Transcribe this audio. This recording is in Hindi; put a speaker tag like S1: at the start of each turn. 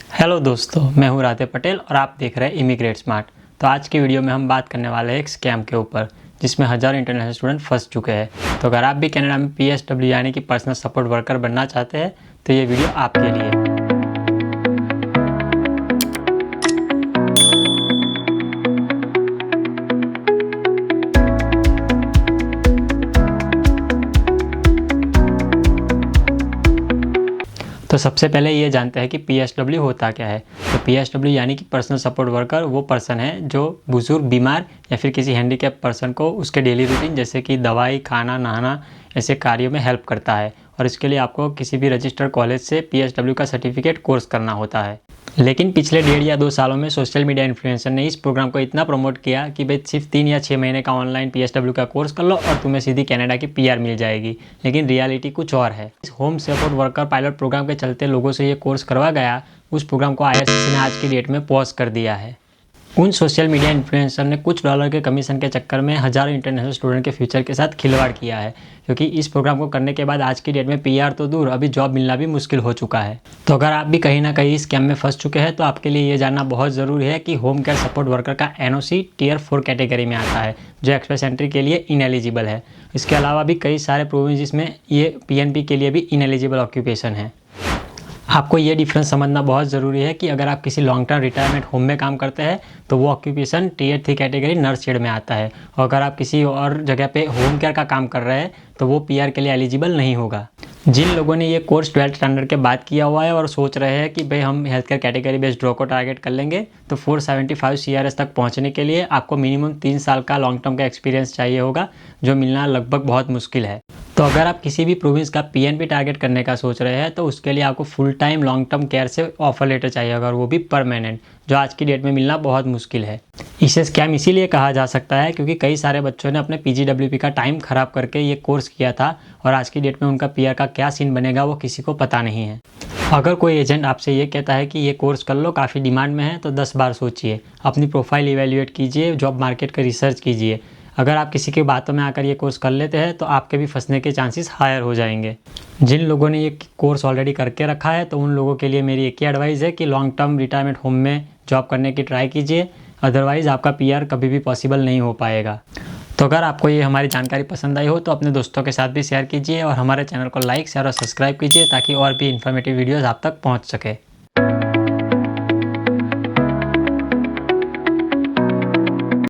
S1: हेलो दोस्तों, मैं हूं राधे पटेल और आप देख रहे हैं इमिग्रेट स्मार्ट। तो आज की वीडियो में हम बात करने वाले हैं एक स्कैम के ऊपर जिसमें हज़ारों इंटरनेशनल स्टूडेंट फंस चुके हैं। तो अगर आप भी कनाडा में PSW यानी कि पर्सनल सपोर्ट वर्कर बनना चाहते हैं तो ये वीडियो आपके लिए है। तो सबसे पहले ये जानते हैं कि PSW होता क्या है। तो PSW यानी कि पर्सनल सपोर्ट वर्कर वो पर्सन है जो बुजुर्ग, बीमार या फिर किसी हैंडीकैप पर्सन को उसके डेली रूटीन जैसे कि दवाई, खाना, नहाना ऐसे कार्यों में हेल्प करता है। और इसके लिए आपको किसी भी रजिस्टर्ड कॉलेज से PSW का सर्टिफिकेट कोर्स करना होता है। लेकिन पिछले 1.5 या 2 सालों में सोशल मीडिया इन्फ्लुएंसर ने इस प्रोग्राम को इतना प्रमोट किया कि भाई सिर्फ 3 या 6 महीने का ऑनलाइन PSW का कोर्स कर लो और तुम्हें सीधी कनाडा की PR मिल जाएगी। लेकिन रियलिटी कुछ और है। इस home support worker pilot programme के चलते लोगों से ये कोर्स करवा गया, उस प्रोग्राम को IRCC ने आज की डेट में पॉज कर दिया है। उन सोशल मीडिया इन्फ्लुएंसर ने कुछ डॉलर के कमीशन के चक्कर में हज़ारों इंटरनेशनल स्टूडेंट के फ्यूचर के साथ खिलवाड़ किया है, क्योंकि इस प्रोग्राम को करने के बाद आज की डेट में PR तो दूर, अभी जॉब मिलना भी मुश्किल हो चुका है। तो अगर आप भी कहीं ना कहीं स्कैम में फंस चुके हैं तो आपके लिए ये जानना बहुत ज़रूरी है कि होम केयर सपोर्ट वर्कर का NOC Tier 4 कैटेगरी में आता है, जो एक्सप्रेस एंट्री के लिए इनएलिजिबल है। इसके अलावा भी कई सारे प्रोविंस में ये PNP के लिए भी इनएलिजिबल ऑक्यूपेशन है। आपको ये डिफरेंस समझना बहुत ज़रूरी है कि अगर आप किसी लॉन्ग टर्म रिटायरमेंट होम में काम करते हैं तो वो occupation Tier 3 category nurse aide में आता है, और अगर आप किसी और जगह पे होम केयर का काम कर रहे हैं तो वो PR के लिए एलिजिबल नहीं होगा। जिन लोगों ने ये कोर्स 12th स्टैंडर्ड के बाद किया हुआ है और सोच रहे हैं कि भाई हम health care category based draw को टारगेट कर लेंगे, तो 475 CRS तक पहुंचने के लिए आपको मिनिमम 3 साल का लॉन्ग टर्म का एक्सपीरियंस चाहिए होगा, जो मिलना लगभग बहुत मुश्किल है। तो अगर आप किसी भी प्रोविंस का PNP टारगेट करने का सोच रहे हैं तो उसके लिए आपको full time long term care से ऑफर लेटर चाहिए होगा, और वो भी परमानेंट, जो आज की डेट में मिलना बहुत मुश्किल है। इसे स्कैम इसीलिए कहा जा सकता है क्योंकि कई सारे बच्चों ने अपने PGWP का टाइम ख़राब करके ये कोर्स किया था, और आज की डेट में उनका PR का क्या सीन बनेगा वो किसी को पता नहीं है। अगर कोई एजेंट आपसे ये कहता है कि ये कोर्स कर लो, काफ़ी डिमांड में है, तो 10 बार सोचिए, अपनी प्रोफाइल इवेल्युएट कीजिए, जॉब मार्केट का रिसर्च कीजिए। अगर आप किसी की बातों में आकर ये कोर्स कर लेते हैं तो आपके भी फंसने के चांसेस हायर हो जाएंगे। जिन लोगों ने ये कोर्स ऑलरेडी करके रखा है तो उन लोगों के लिए मेरी एक ही एडवाइस है कि लॉन्ग टर्म रिटायरमेंट होम में जॉब करने की ट्राई कीजिए, अदरवाइज़ आपका PR कभी भी पॉसिबल नहीं हो पाएगा। तो अगर आपको ये हमारी जानकारी पसंद आई हो तो अपने दोस्तों के साथ भी शेयर कीजिए और हमारे चैनल को लाइक, शेयर और सब्सक्राइब कीजिए ताकि और भी इन्फॉर्मेटिव वीडियोज़ आप तक पहुँच सके।